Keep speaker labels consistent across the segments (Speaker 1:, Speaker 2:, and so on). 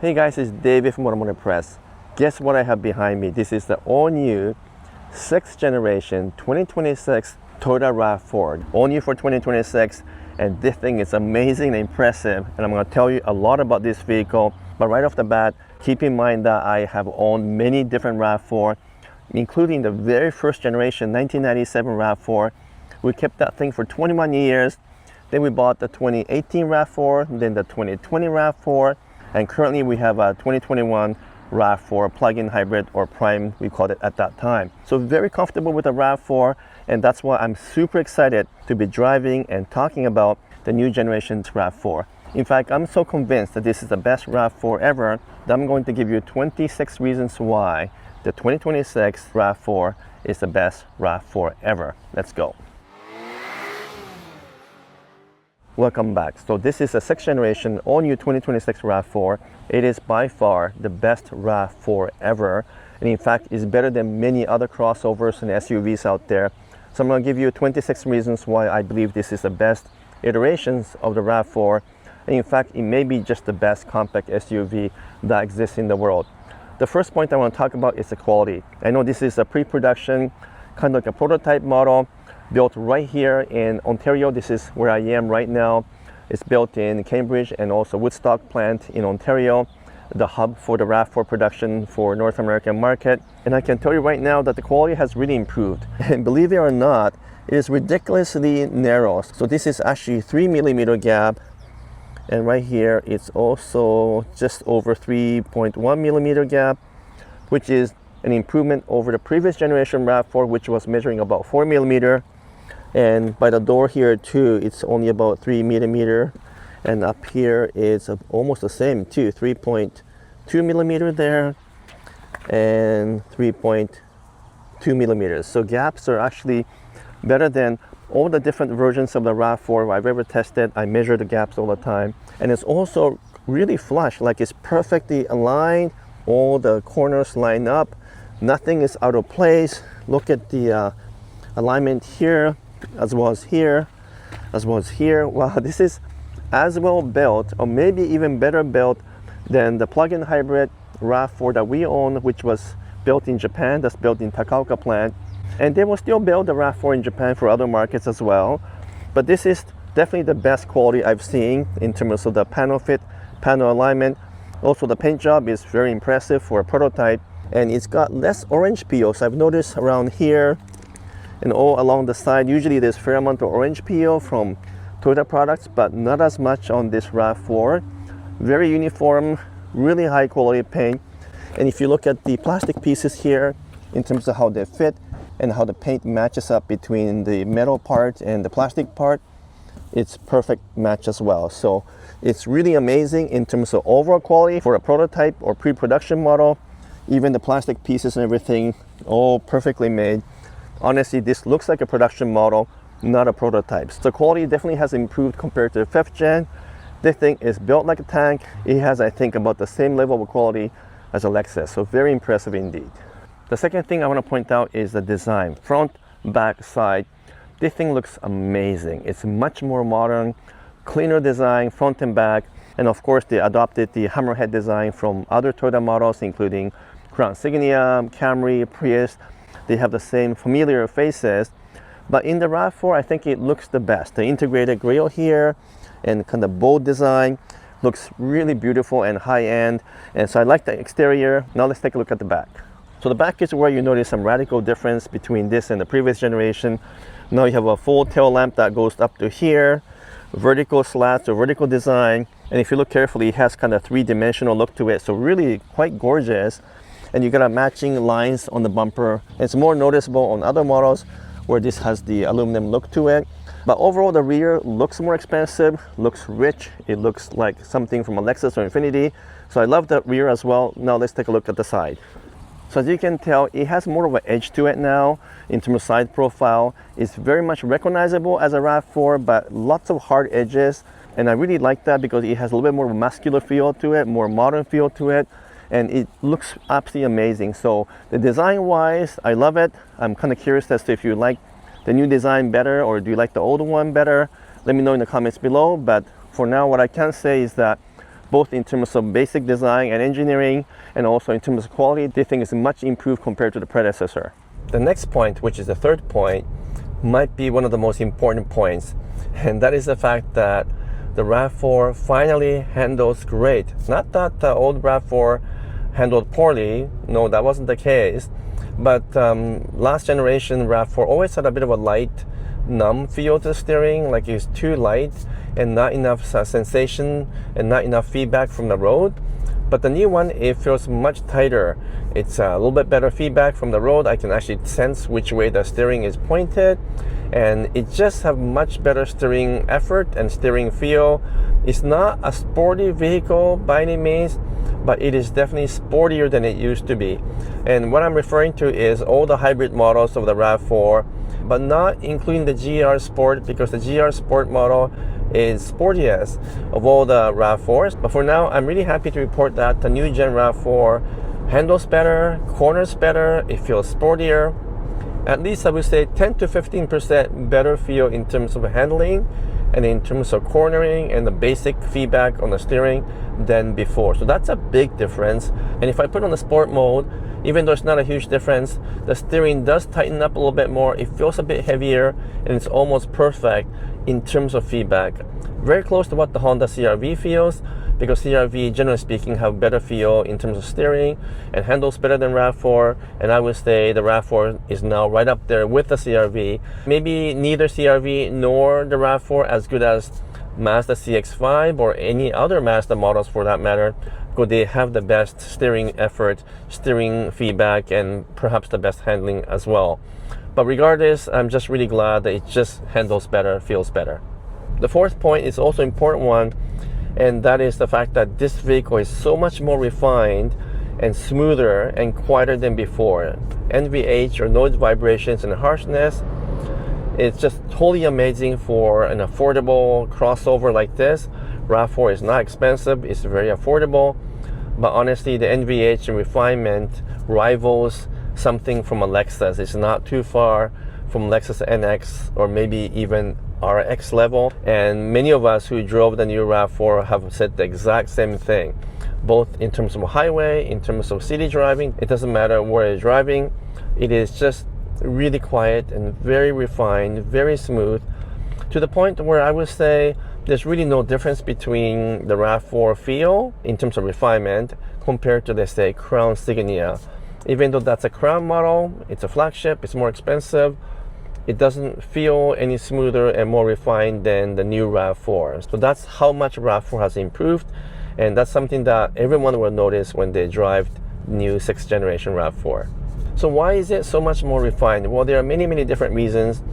Speaker 1: Hey guys, it's David from Automotive Press. Guess what I have behind me? This is the all-new 6th generation 2026 Toyota RAV4. All new for 2026, and this thing is amazing and impressive, and I'm going to tell you a lot about this vehicle. But right off the bat, keep in mind that I have owned many different RAV4, including the very first generation 1997 RAV4. We kept that thing for 21 years. Then we bought the 2018 RAV4, then the 2020 RAV4, and currently we have a 2021 RAV4 plug-in hybrid, or Prime we called it at that time. So very comfortable with the RAV4, and that's why I'm super excited to be driving and talking about the new generation's RAV4. In fact, I'm so convinced that this is the best RAV4 ever that I'm going to give you 26 reasons why the 2026 RAV4 is the best RAV4 ever. Let's go. Welcome back. So this is a 6th generation all new 2026 RAV4. It is by far the best RAV4 ever, and in fact is better than many other crossovers and SUVs out there. So I'm going to give you 26 reasons why I believe this is the best iterations of the RAV4, and in fact it may be just the best compact SUV that exists in the world. The first point I want to talk about is the quality. I know this is a pre-production, kind of like a prototype model, built right here in Ontario. This is where I am right now. It's built in Cambridge and also Woodstock plant in Ontario, the hub for the RAV4 production for North American market. And I can tell you right now that the quality has really improved. And believe it or not, it is ridiculously narrow. So this is actually 3mm gap. And right here, it's also just over 3.1mm gap, which is an improvement over the previous generation RAV4, which was measuring about 4mm. And by the door here too, it's only about 3mm, and up here it's almost the same too, 3.2mm there and 3.2mm. So gaps are actually better than all the different versions of the RAV4 I've ever tested. I measure the gaps all the time, and it's also really flush, like it's perfectly aligned. All the corners line up, nothing is out of place. Look at the alignment here, as well as here, as well as here. Wow, this is as well built, or maybe even better built than the plug-in hybrid RAV4 that we own, which was built in Japan. That's built in Takaoka plant, and they will still build the RAV4 in Japan for other markets as well. But this is definitely the best quality I've seen in terms of the panel fit, panel alignment. Also, the paint job is very impressive for a prototype, and it's got less orange peel. So I've noticed around here and all along the side, usually there's a fair amount of orange peel from Toyota products, but not as much on this RAV4. Very uniform, really high quality paint. And if you look at the plastic pieces here, in terms of how they fit and how the paint matches up between the metal part and the plastic part, it's perfect match as well. So it's really amazing in terms of overall quality for a prototype or pre-production model. Even the plastic pieces and everything, all perfectly made. Honestly, this looks like a production model, not a prototype. So the quality definitely has improved compared to the 5th gen. This thing is built like a tank. It has, I think, about the same level of quality as a Lexus. So very impressive indeed. The second thing I want to point out is the design. Front, back, side. This thing looks amazing. It's much more modern, cleaner design, front and back. And of course, they adopted the hammerhead design from other Toyota models, including Crown Signia, Camry, Prius. They have the same familiar faces, but in the RAV4, I think it looks the best. The integrated grille here and kind of bold design looks really beautiful and high-end. And so I like the exterior. Now let's take a look at the back. So the back is where you notice some radical difference between this and the previous generation. Now you have a full tail lamp that goes up to here, vertical slats or vertical design. And if you look carefully, it has kind of three-dimensional look to it. So really quite gorgeous. And you got a matching lines on the bumper. It's more noticeable on other models where this has the aluminum look to it. But overall, the rear looks more expensive, looks rich. It looks like something from a Lexus or Infiniti. So I love the rear as well. Now let's take a look at the side. So as you can tell, it has more of an edge to it now in terms of side profile. It's very much recognizable as a RAV4, but lots of hard edges. And I really like that because it has a little bit more of a muscular feel to it, more modern feel to it. And it looks absolutely amazing. So the design wise, I love it. I'm kind of curious as to if you like the new design better or do you like the old one better. Let me know in the comments below. But for now, what I can say is that both in terms of basic design and engineering, and also in terms of quality. They think it's much improved compared to the predecessor. The next point, which is the third point, might be one of the most important points, and that is the fact that the RAV4 finally handles great. Not that the old RAV4 handled poorly, no, that wasn't the case, but last generation RAV4 always had a bit of a light, numb feel to the steering, like it's too light and not enough sensation and not enough feedback from the road. But the new one, it feels much tighter. It's a little bit better feedback from the road. I can actually sense which way the steering is pointed, and it just have much better steering effort and steering feel. It's not a sporty vehicle by any means, but it is definitely sportier than it used to be. And what I'm referring to is all the hybrid models of the RAV4, but not including the GR Sport, because the GR Sport model is sportiest of all the RAV4s. But for now, I'm really happy to report that the new gen RAV4 handles better, corners better, it feels sportier. At least I would say 10 to 15% better feel in terms of handling and in terms of cornering and the basic feedback on the steering than before. So that's a big difference. And if I put on the sport mode, even though it's not a huge difference, the steering does tighten up a little bit more. It feels a bit heavier, and it's almost perfect in terms of feedback. Very close to what the Honda CR-V feels, because CR-V, generally speaking, have better feel in terms of steering and handles better than RAV4. And I would say the RAV4 is now right up there with the CR-V. Maybe neither CR-V nor the RAV4 as good as Mazda CX-5 or any other Mazda models for that matter, because they have the best steering effort, steering feedback, and perhaps the best handling as well. But regardless, I'm just really glad that it just handles better, feels better. The fourth point is also an important one, and that is the fact that this vehicle is so much more refined and smoother and quieter than before. NVH, or noise, vibrations, and harshness, it's just totally amazing for an affordable crossover like this. RAV4 is not expensive, it's very affordable, but honestly the NVH and refinement rivals something from a Lexus. It's not too far from Lexus NX or maybe even RX level, and many of us who drove the new RAV4 have said the exact same thing, both in terms of highway, in terms of city driving. It doesn't matter where you're driving, it is just really quiet and very refined, very smooth, to the point where I would say there's really no difference between the RAV4 feel in terms of refinement compared to, let's say, Crown Signia. Even though that's a Crown model, it's a flagship, it's more expensive, it doesn't feel any smoother and more refined than the new RAV4. So that's how much RAV4 has improved, and that's something that everyone will notice when they drive new 6th generation RAV4. So why is it so much more refined? Well, there are many different reasons,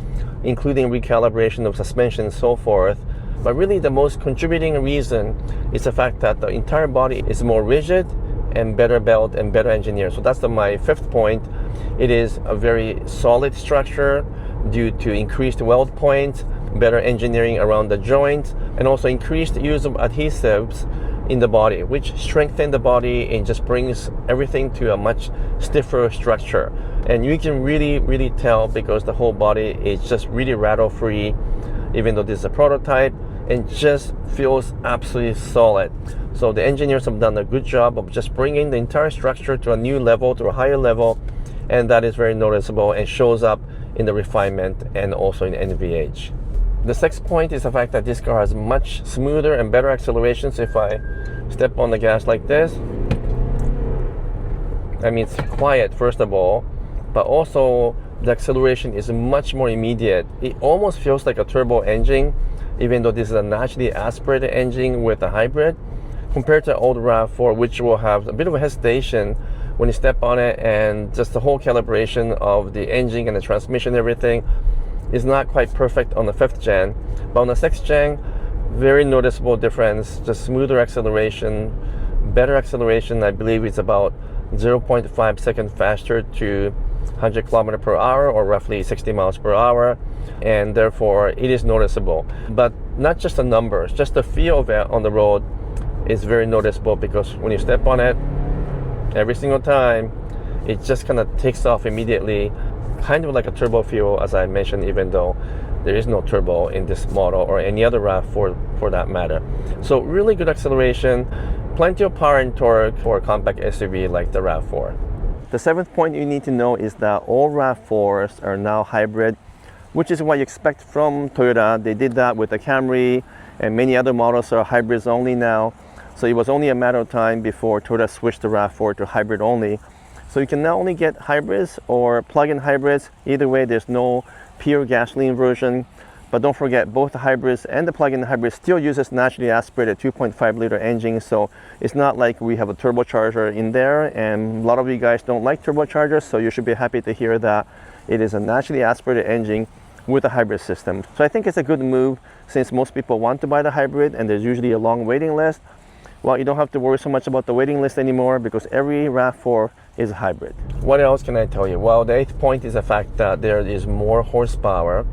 Speaker 1: including recalibration of suspension and so forth. But really the most contributing reason is the fact that the entire body is more rigid and better built and better engineered. So that's my fifth point. It is a very solid structure due to increased weld points, better engineering around the joints, and also increased use of adhesives in the body, which strengthen the body and just brings everything to a much stiffer structure. And you can really tell, because the whole body is just really rattle free, even though this is a prototype, and just feels absolutely solid. So the engineers have done a good job of just bringing the entire structure to a new level, to a higher level, and that is very noticeable and shows up in the refinement and also in NVH. The sixth point is the fact that this car has much smoother and better acceleration. So if I step on the gas like this, I mean, it's quiet first of all, but also the acceleration is much more immediate. It almost feels like a turbo engine, even though this is a naturally aspirated engine with a hybrid, compared to old RAV4, which will have a bit of a hesitation when you step on it, and just the whole calibration of the engine and the transmission, everything is not quite perfect on the 5th gen. But on the 6th gen, very noticeable difference, just smoother acceleration, better acceleration. I believe it's about 0.5 seconds faster to 100 km per hour, or roughly 60 miles per hour, and therefore it is noticeable. But not just the numbers, just the feel of it on the road is very noticeable, because when you step on it, every single time, it just kind of takes off immediately, kind of like a turbo fuel, as I mentioned, even though There is no turbo in this model or any other RAV4 for that matter. So really good acceleration, plenty of power and torque for a compact SUV like the RAV4. The seventh point you need to know is that all RAV4s are now hybrid, which is what you expect from Toyota. They did that with the Camry, and many other models are hybrids only now. So it was only a matter of time before Toyota switched the RAV4 to hybrid only. So you can not only get hybrids or plug-in hybrids. Either way, there's no pure gasoline version. But don't forget, both the hybrids and the plug-in hybrids still uses naturally aspirated 2.5 liter engine. So it's not like we have a turbocharger in there, and a lot of you guys don't like turbochargers. So you should be happy to hear that it is a naturally aspirated engine with a hybrid system. So I think it's a good move, since most people want to buy the hybrid and there's usually a long waiting list. Well, you don't have to worry so much about the waiting list anymore, because every RAV4 is a hybrid. What else can I tell you? Well, the eighth point is the fact that there is more horsepower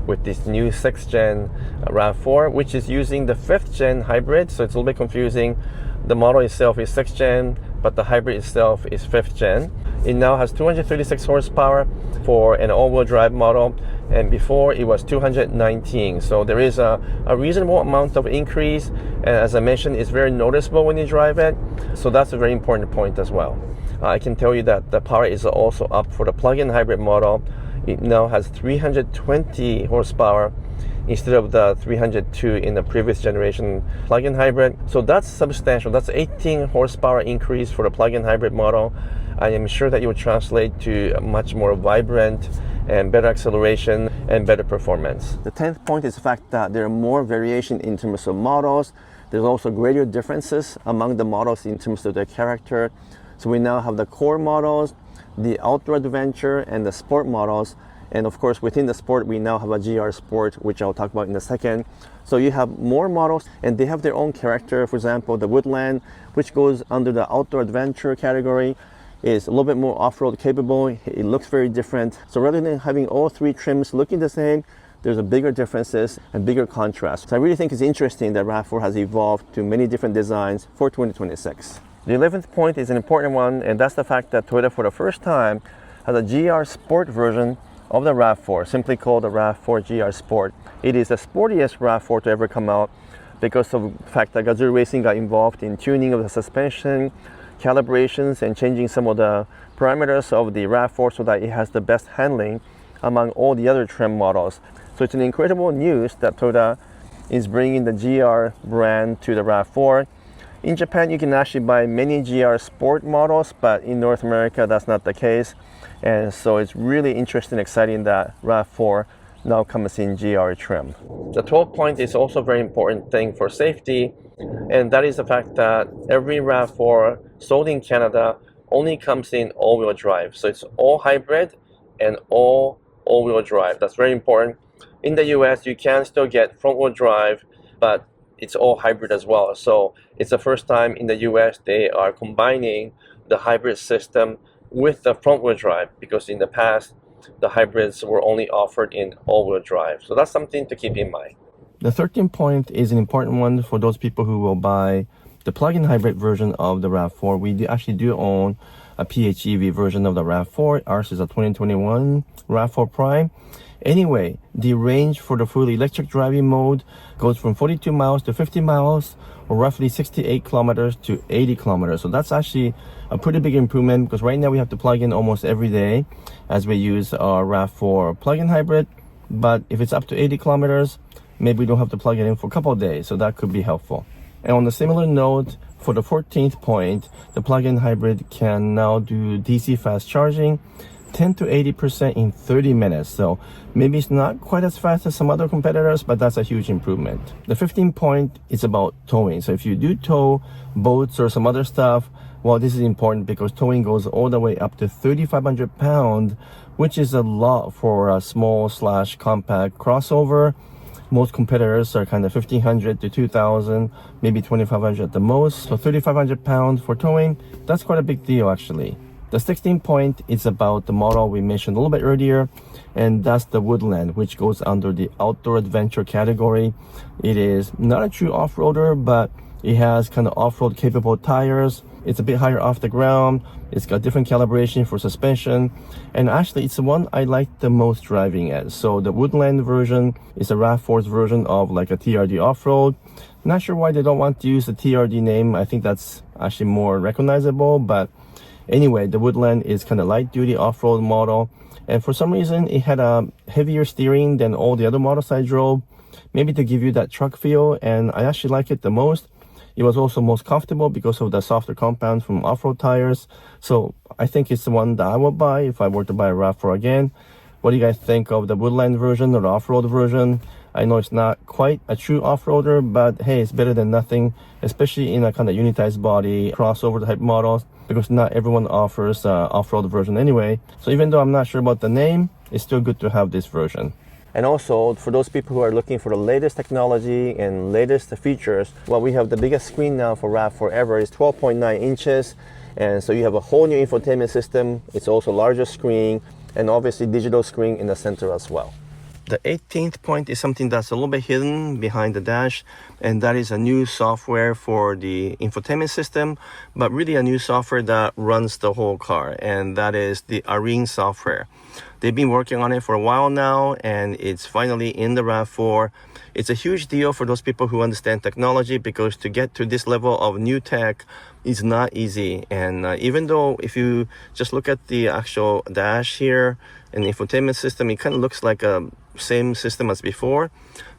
Speaker 1: with this new 6th gen RAV4, which is using the 5th gen hybrid. So it's a little bit confusing. The model itself is 6th gen, but the hybrid itself is 5th gen. It now has 236 horsepower for an all-wheel drive model, and before it was 219. So there is a reasonable amount of increase, and as I mentioned, it's very noticeable when you drive it. So that's a very important point as well. I can tell you that the power is also up for the plug-in hybrid model. It now has 320 horsepower instead of the 302 in the previous generation plug-in hybrid. So that's substantial. That's 18 horsepower increase for the plug-in hybrid model. I am sure that it will translate to a much more vibrant and better acceleration and better performance. The 10th point is the fact that there are more variation in terms of models. There's also greater differences among the models in terms of their character. So we now have the core models, the outdoor adventure, and the sport models. And of course, within the sport, we now have a GR Sport, which I'll talk about in a second. So you have more models, and they have their own character. For example, the Woodland, which goes under the outdoor adventure category, is a little bit more off-road capable. It looks very different. So rather than having all three trims looking the same, there's a bigger differences and bigger contrast. So I really think it's interesting that RAV4 has evolved to many different designs for 2026. The 11th point is an important one, and that's the fact that Toyota for the first time has a GR Sport version of the RAV4, simply called the RAV4 GR Sport. It is the sportiest RAV4 to ever come out because of the fact that Gazoo Racing got involved in tuning of the suspension, calibrations, and changing some of the parameters of the RAV4 so that it has the best handling among all the other trim models. So it's an incredible news that Toyota is bringing the GR brand to the RAV4. In Japan, you can actually buy many GR Sport models, but in North America, that's not the case. And so it's really interesting and exciting that RAV4 now comes in GR trim. The 12th point is also a very important thing for safety, and that is the fact that every RAV4 sold in Canada only comes in all-wheel drive. So it's all hybrid and all-wheel drive. That's very important. In the US, you can still get front-wheel drive, but it's all hybrid as well. So it's the first time in the US they are combining the hybrid system with the front-wheel drive, because in the past the hybrids were only offered in all-wheel drive. So that's something to keep in mind. The 13th point is an important one for those people who will buy the plug-in hybrid version of the RAV4. We actually do own a PHEV version of the RAV4. Ours is a 2021 RAV4 Prime. Anyway, the range for the fully electric driving mode goes from 42 miles to 50 miles, or roughly 68 kilometers to 80 kilometers. So that's actually a pretty big improvement, because right now we have to plug in almost every day as we use our RAV4 plug-in hybrid. But if it's up to 80 kilometers, maybe we don't have to plug it in for a couple of days. So that could be helpful. And on a similar note, for the 14th point, the plug-in hybrid can now do DC fast charging 10 to 80% in 30 minutes. So maybe it's not quite as fast as some other competitors, but that's a huge improvement. The 15th point is about towing. So if you do tow boats or some other stuff, well, this is important because towing goes all the way up to 3,500 pounds, which is a lot for a small / compact crossover. Most competitors are kind of 1,500 to 2,000, maybe 2,500 at the most. So 3,500 pounds for towing, that's quite a big deal actually. The 16th point is about the model we mentioned a little bit earlier, and that's the Woodland, which goes under the outdoor adventure category. It is not a true off-roader, but it has kind of off-road capable tires. It's a bit higher off the ground. It's got different calibration for suspension. And actually, it's the one I like the most driving at. So the Woodland version is a RAV4's version of like a TRD off-road. Not sure why they don't want to use the TRD name. I think that's actually more recognizable. But anyway, the Woodland is kind of light-duty off-road model. And for some reason, it had a heavier steering than all the other models I drove. Maybe to give you that truck feel. And I actually like it the most. It was also most comfortable because of the softer compound from off-road tires. So I think it's the one that I would buy if I were to buy a RAV4 again. What do you guys think of the Woodland version or the off-road version? I know it's not quite a true off-roader, but hey, it's better than nothing, especially in a kind of unitized body crossover type models, because not everyone offers off-road version anyway. So even though I'm not sure about the name, it's still good to have this version. And also, for those people who are looking for the latest technology and latest features, well, we have the biggest screen now for RAV4 ever. It's 12.9 inches. And so you have a whole new infotainment system. It's also larger screen and obviously digital screen in the center as well. The 18th point is something that's a little bit hidden behind the dash, and that is a new software for the infotainment system, but really a new software that runs the whole car, and that is the Arene software. They've been working on it for a while now, and it's finally in the RAV4. It's a huge deal for those people who understand technology, because to get to this level of new tech is not easy. And even though if you just look at the actual dash here and the infotainment system, it kind of looks like a same system as before.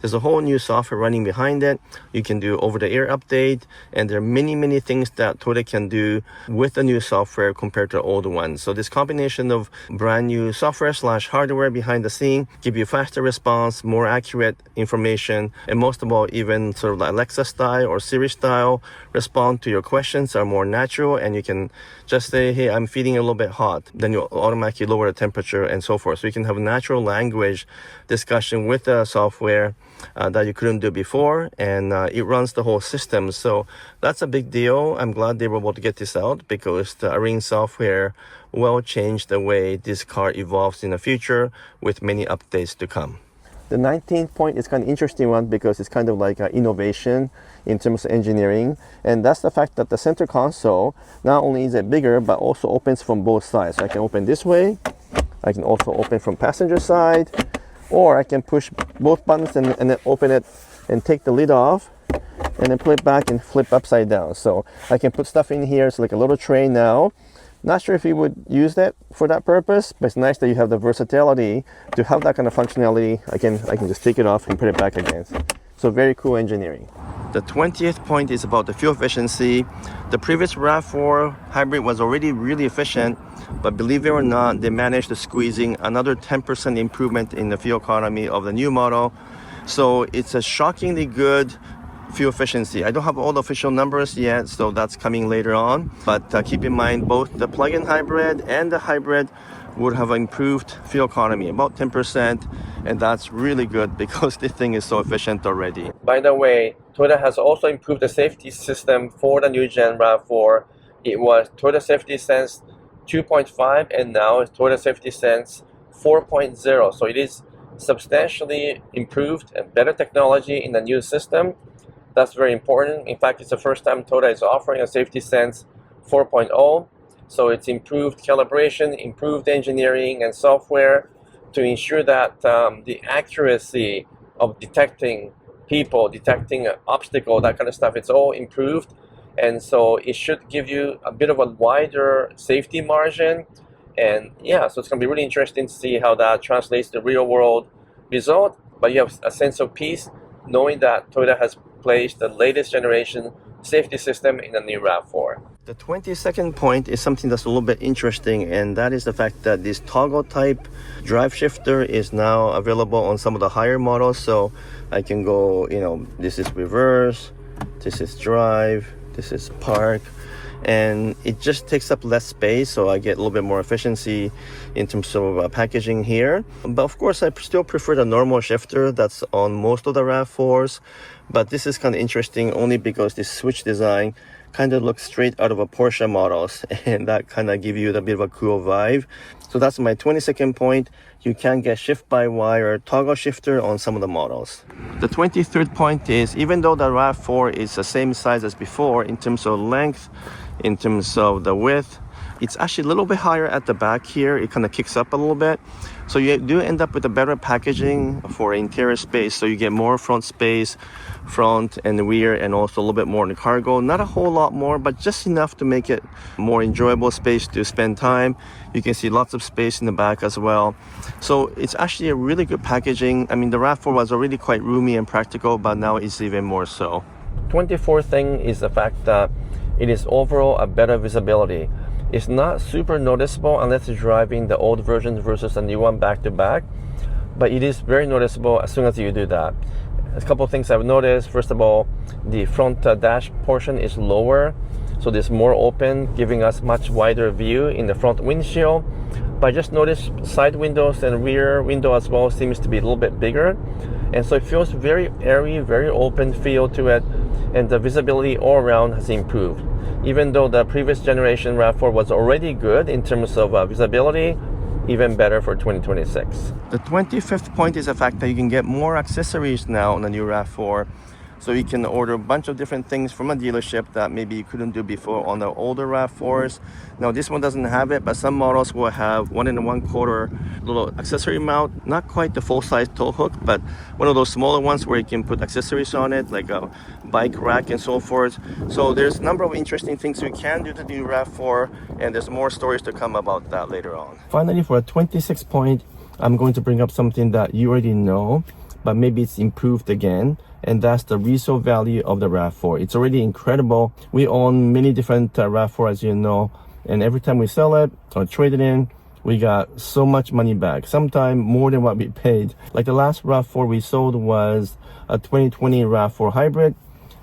Speaker 1: There's a whole new software running behind it. You can do over-the-air update, and there are many things that Toyota can do with the new software compared to the old one. So this combination of brand new software / hardware behind the scene give you faster response, more accurate information, and most of all, even sort of like Alexa style or Siri style respond to your questions are more natural, and you can just say, hey, I'm feeling a little bit hot. Then you automatically lower the temperature and so forth. So you can have natural language discussion with the software that you couldn't do before, and it runs the whole system. So that's a big deal. I'm glad they were able to get this out, because the Arene software will change the way this car evolves in the future with many updates to come. The 19th point is kind of interesting one, because it's kind of like innovation in terms of engineering, and that's the fact that the center console not only is it bigger but also opens from both sides. So I can open this way, I can also open from passenger side, or I can push both buttons and then open it and take the lid off and then put it back and flip upside down. So I can put stuff in here. It's like a little tray now. Not sure if you would use that for that purpose, but it's nice that you have the versatility to have that kind of functionality. I can just take it off and put it back again. So very cool engineering. The 20th point is about the fuel efficiency. The previous RAV4 hybrid was already really efficient, but believe it or not, they managed to squeeze in another 10% improvement in the fuel economy of the new model. So it's a shockingly good fuel efficiency. I don't have all the official numbers yet, so that's coming later on. But keep in mind, both the plug-in hybrid and the hybrid would have improved fuel economy about 10%, and that's really good because this thing is so efficient already. By the way, Toyota has also improved the safety system for the new gen RAV4. It was Toyota Safety Sense 2.5, and now it's Toyota Safety Sense 4.0. So it is substantially improved and better technology in the new system. That's very important. In fact, it's the first time Toyota is offering a Safety Sense 4.0. So it's improved calibration, improved engineering and software to ensure that the accuracy of detecting people, detecting an obstacle, that kind of stuff, it's all improved. And so it should give you a bit of a wider safety margin. And yeah, so it's going to be really interesting to see how that translates to real world result. But you have a sense of peace knowing that Toyota has placed the latest generation safety system in the new RAV4. The 22nd point is something that's a little bit interesting, and that is the fact that this toggle type drive shifter is now available on some of the higher models. So I can go, this is reverse, this is drive, this is park, and it just takes up less space, so I get a little bit more efficiency in terms of packaging here. But of course, I still prefer the normal shifter that's on most of the RAV4s. But this is kind of interesting only because this switch design kind of looks straight out of a Porsche models, and that kind of give you a bit of a cool vibe. So that's my 22nd point. You can get shift-by-wire toggle shifter on some of the models. The 23rd point is, even though the RAV4 is the same size as before in terms of length in terms of the width. It's actually a little bit higher at the back here. It kind of kicks up a little bit. So you do end up with a better packaging for interior space. So you get more front space, front and rear, and also a little bit more in the cargo. Not a whole lot more, but just enough to make it more enjoyable space to spend time. You can see lots of space in the back as well. So it's actually a really good packaging. I mean, the RAV4 was already quite roomy and practical, but now it's even more so. 24th thing is the fact that it is overall a better visibility. It's not super noticeable unless you're driving the old version versus the new one back to back, but it is very noticeable as soon as you do that. A couple of things I've noticed. First of all, the front dash portion is lower, so there's more open, giving us much wider view in the front windshield. But I just noticed side windows and rear window as well seems to be a little bit bigger, and so it feels very airy, very open feel to it, and the visibility all around has improved. Even though the previous generation RAV4 was already good in terms of visibility, even better for 2026. The 25th point is the fact that you can get more accessories now on the new RAV4. So you can order a bunch of different things from a dealership that maybe you couldn't do before on the older RAV4s. Now this one doesn't have it, but some models will have 1 1/4 little accessory mount. Not quite the full-size tow hook, but one of those smaller ones where you can put accessories on it, like a bike rack and so forth. So there's a number of interesting things you can do to the new RAV4, and there's more stories to come about that later on. Finally, for a 26th point, I'm going to bring up something that you already know, but maybe it's improved again, and that's the resale value of the RAV4. It's already incredible. We own many different RAV4, as you know, and every time we sell it or trade it in, we got so much money back, sometimes more than what we paid. Like the last RAV4 we sold was a 2020 RAV4 hybrid.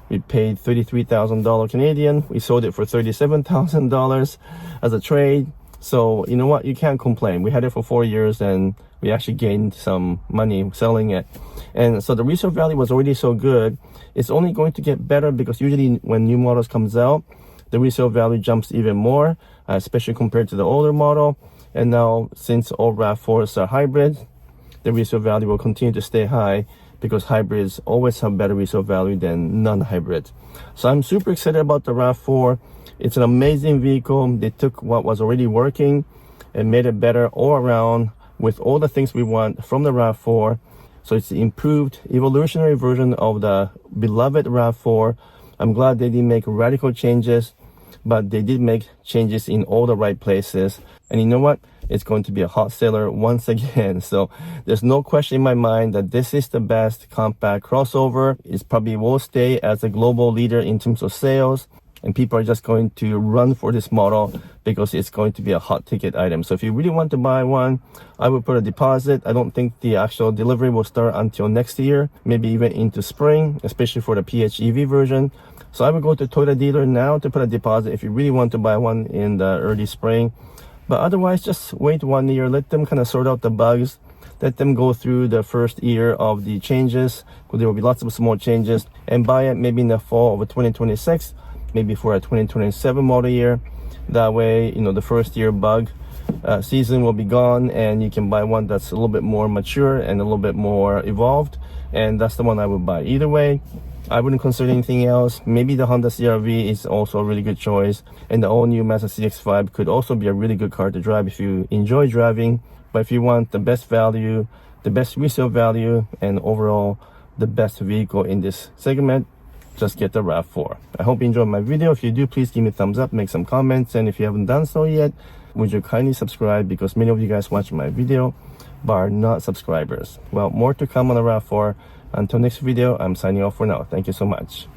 Speaker 1: We paid $33,000 Canadian. We sold it for $37,000 as a trade. So you know what, you can't complain. We had it for 4 years and we actually gained some money selling it. And so the resale value was already so good. It's only going to get better because usually when new models comes out, the resale value jumps even more, especially compared to the older model. And now since all RAV4s are hybrid, the resale value will continue to stay high because hybrids always have better resale value than non-hybrid. So I'm super excited about the RAV4. It's an amazing vehicle. They took what was already working and made it better all around with all the things we want from the RAV4. So it's the improved evolutionary version of the beloved RAV4. I'm glad they didn't make radical changes, but they did make changes in all the right places. And you know what? It's going to be a hot seller once again. So there's no question in my mind that this is the best compact crossover. It probably will stay as a global leader in terms of sales. And people are just going to run for this model because it's going to be a hot ticket item. So if you really want to buy one, I would put a deposit. I don't think the actual delivery will start until next year, maybe even into spring, especially for the PHEV version. So I would go to Toyota dealer now to put a deposit if you really want to buy one in the early spring. But otherwise, just wait 1 year, let them kind of sort out the bugs. Let them go through the first year of the changes, because there will be lots of small changes, and buy it maybe in the fall of 2026. Maybe for a 2027 model year. That way, you know, the first year bug season will be gone and you can buy one that's a little bit more mature and a little bit more evolved, and that's the one I would buy. Either way, I wouldn't consider anything else. Maybe the Honda CR-V is also a really good choice, and the all-new Mazda CX-5 could also be a really good car to drive if you enjoy driving. But if you want the best value, the best resale value, and overall the best vehicle in this segment, just get the RAV4. I hope you enjoyed my video. If you do, please give me a thumbs up, make some comments, and if you haven't done so yet, would you kindly subscribe, because many of you guys watch my video but are not subscribers. Well, more to come on the RAV4. Until next video, I'm signing off for now. Thank you so much.